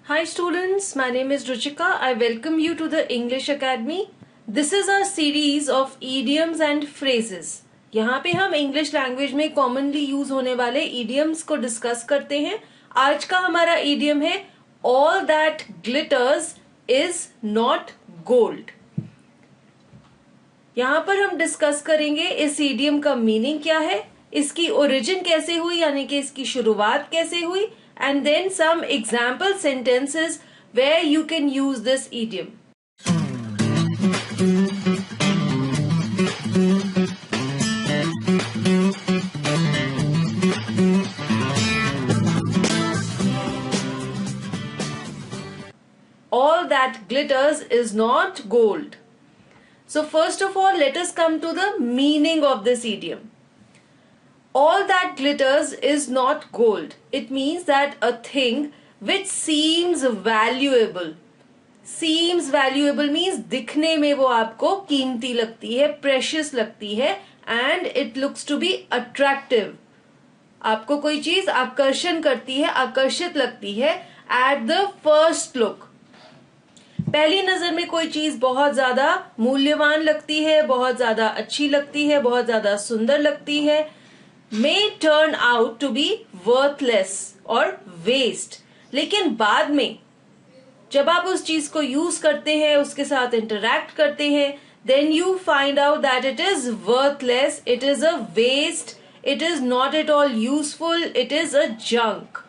Hi students, my name is Ruchika. I welcome you to the English Academy. This is our series of idioms and phrases. यहाँ पे हम English language में commonly use होने वाले idioms को discuss करते हैं. आज का हमारा idiom है All that glitters is not gold. यहाँ पर हम डिस्कस करेंगे इस idiom का मीनिंग क्या है, इसकी ओरिजिन कैसे हुई यानी कि इसकी शुरुआत कैसे हुई, and then some example sentences where you can use this idiom. All that glitters is not gold. So first of all, let us come to the meaning of this idiom. All that glitters is not gold. It means that a thing which seems valuable. Seems valuable means दिखने में वो आपको कीमती लगती है, precious लगती है, and it looks to be attractive. आपको कोई चीज आकर्षण करती है, आकर्षित लगती है at the first look. पहली नजर में कोई चीज बहुत ज्यादा मूल्यवान लगती है, बहुत ज्यादा अच्छी लगती है, बहुत ज्यादा सुंदर लगती है, may turn out to be worthless or waste. लेकिन बाद में जब आप उस चीज को यूज करते हैं, उसके साथ इंटरैक्ट करते हैं, then you find out that it is worthless, it is a waste, it is not at all useful, it is a junk.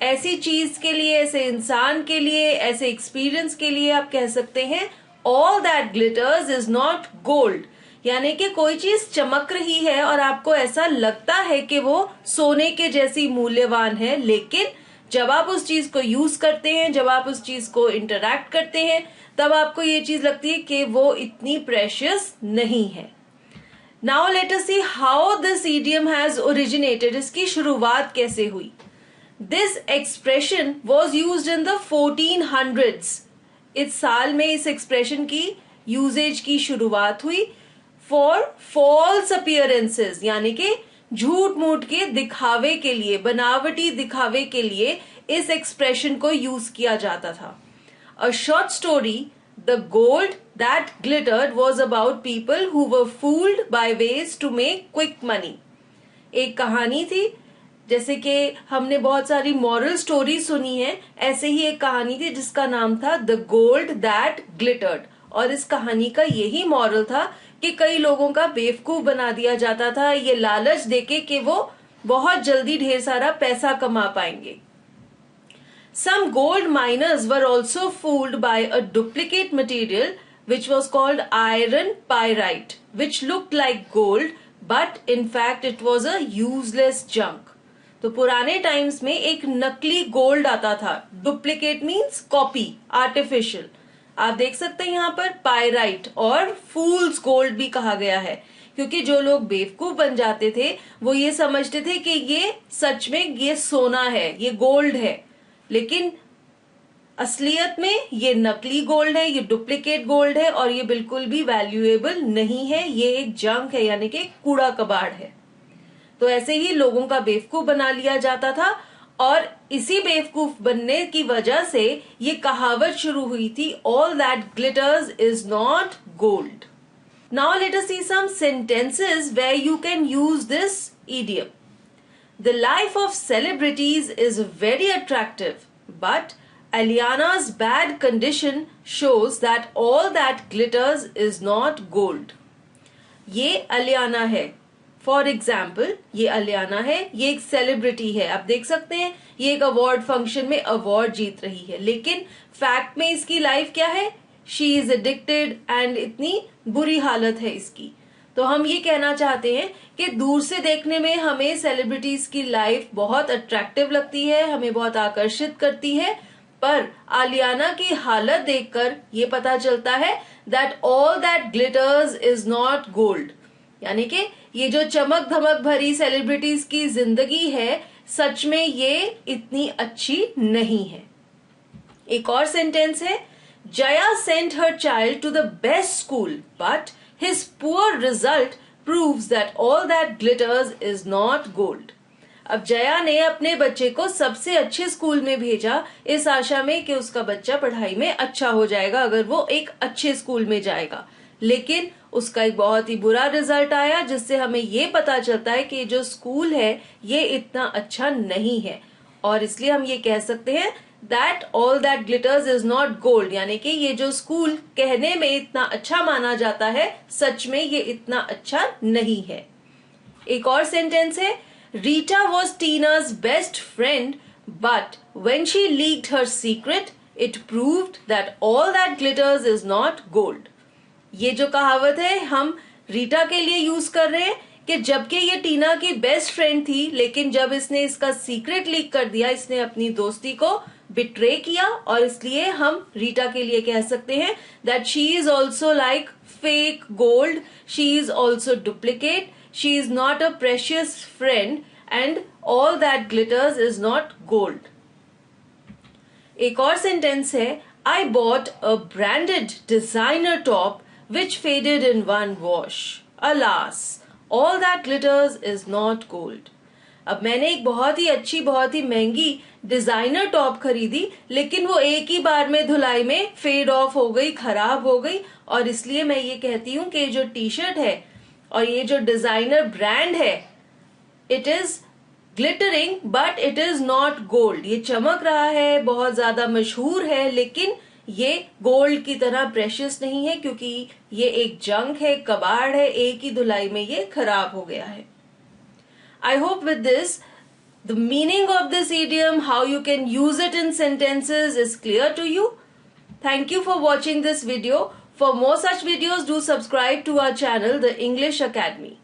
ऐसी चीज के लिए, ऐसे इंसान के लिए, ऐसे एक्सपीरियंस के लिए आप कह सकते हैं all that glitters is not gold. यानी कि कोई चीज चमक रही है और आपको ऐसा लगता है कि वो सोने के जैसी मूल्यवान है, लेकिन जब आप उस चीज को यूज करते हैं, जब आप उस चीज को इंटरैक्ट करते हैं, तब आपको ये चीज लगती है कि वो इतनी प्रेशियस नहीं है. Now let us see how this idiom has originated. इसकी शुरुआत कैसे हुई. This expression was used in the 1400s. इस साल में इस एक्सप्रेशन की यूजेज की शुरुआत हुई फॉर फॉल्स अपीयरेंसेस, यानी कि झूठ मूठ के दिखावे के लिए, बनावटी दिखावे के लिए इस एक्सप्रेशन को यूज किया जाता था. A short story the gold that glittered was about people who were fooled by ways to make quick money. एक कहानी थी, जैसे कि हमने बहुत सारी मॉरल स्टोरी सुनी है, ऐसे ही एक कहानी थी जिसका नाम था द गोल्ड दैट ग्लिटर्ड. और इस कहानी का यही मॉरल था कि कई लोगों का बेवकूफ बना दिया जाता था ये लालच देके कि वो बहुत जल्दी ढेर सारा पैसा कमा पाएंगे. Some gold miners were also fooled by a duplicate material which was called iron pyrite, which looked like gold, but in fact it was a useless junk. तो पुराने टाइम्स में एक नकली गोल्ड आता था. Duplicate means copy, artificial. आप देख सकते हैं यहाँ पर पायराइट और फूल्स गोल्ड भी कहा गया है, क्योंकि जो लोग बेवकूफ बन जाते थे वो ये समझते थे कि ये सच में ये सोना है, ये गोल्ड है, लेकिन असलियत में ये नकली गोल्ड है, ये डुप्लीकेट गोल्ड है और ये बिल्कुल भी वैल्यूएबल नहीं है, ये एक जंक है यानी कि कूड़ा कबाड़ है. तो ऐसे ही लोगों का बेवकूफ बना लिया जाता था और इसी बेवकूफ बनने की वजह से ये कहावत शुरू हुई थी all that glitters is not gold. Now let us see some sentences where you can use this idiom. The life of celebrities is very attractive but Aliana's bad condition shows that all that glitters is not gold. ये अलियाना है. For example ये अलियाना है, ये एक celebrity है. आप देख सकते हैं ये एक अवार्ड फंक्शन में अवार्ड जीत रही है, लेकिन फैक्ट में इसकी लाइफ क्या है. शी इज एडिक्टेड एंड इतनी बुरी हालत है इसकी. तो हम ये कहना चाहते हैं कि दूर से देखने में हमें सेलिब्रिटीज की लाइफ बहुत अट्रैक्टिव लगती है, हमें बहुत आकर्षित करती है, पर आलियाना की हालत देखकर ये पता चलता है that all that glitters is not gold. यानी कि ये जो चमक धमक भरी सेलिब्रिटीज की जिंदगी है, सच में ये इतनी अच्छी नहीं है. एक और सेंटेंस है Jaya sent her child to the best school but his poor result proves that all that glitters is not gold. अब जया ने अपने बच्चे को सबसे अच्छे स्कूल में भेजा इस आशा में कि उसका बच्चा पढ़ाई में अच्छा हो जाएगा अगर वो एक अच्छे स्कूल में जाएगा, लेकिन उसका एक बहुत ही बुरा रिजल्ट आया जिससे हमें ये पता चलता है कि जो स्कूल है ये इतना अच्छा नहीं है। और इसलिए हम ये कह सकते हैं that all that glitters is not gold, यानी कि ये जो स्कूल कहने में इतना अच्छा माना जाता है सच में ये इतना अच्छा नहीं है। एक और सेंटेंस है, Rita was Tina's best friend but when she leaked her secret it proved that all that glitters is not gold। ये जो कहावत है हम रीटा के लिए यूज कर रहे हैं कि जबकि ये टीना की बेस्ट फ्रेंड थी, लेकिन जब इसने इसका सीक्रेट लीक कर दिया, इसने अपनी दोस्ती को बिट्रे किया, और इसलिए हम रीटा के लिए कह सकते हैं that she is also like fake gold, she is also duplicate, she is not a precious friend and all that glitters is not gold. एक और सेंटेंस है, I bought a branded designer top which faded in one wash. Alas, all that glitters is not gold. अब मैंने एक बहुत ही अच्छी बहुत ही महंगी डिजाइनर टॉप खरीदी, लेकिन वो एक ही बार में धुलाई में फेड ऑफ हो गई, खराब हो गई, और इसलिए मैं ये कहती हूँ कि जो टी शर्ट है और ये जो डिजाइनर ब्रांड है it is glittering but it is not gold. ये चमक रहा है, बहुत ज्यादा मशहूर है, लेकिन ये गोल्ड की तरह प्रेशियस नहीं है क्योंकि ये एक जंक है, कबाड़ है, एक ही धुलाई में ये खराब हो गया है। I hope with this the meaning of this idiom, how you can use it in sentences is clear to you. Thank you for watching this video. For more such videos, do subscribe to our channel, The English Academy.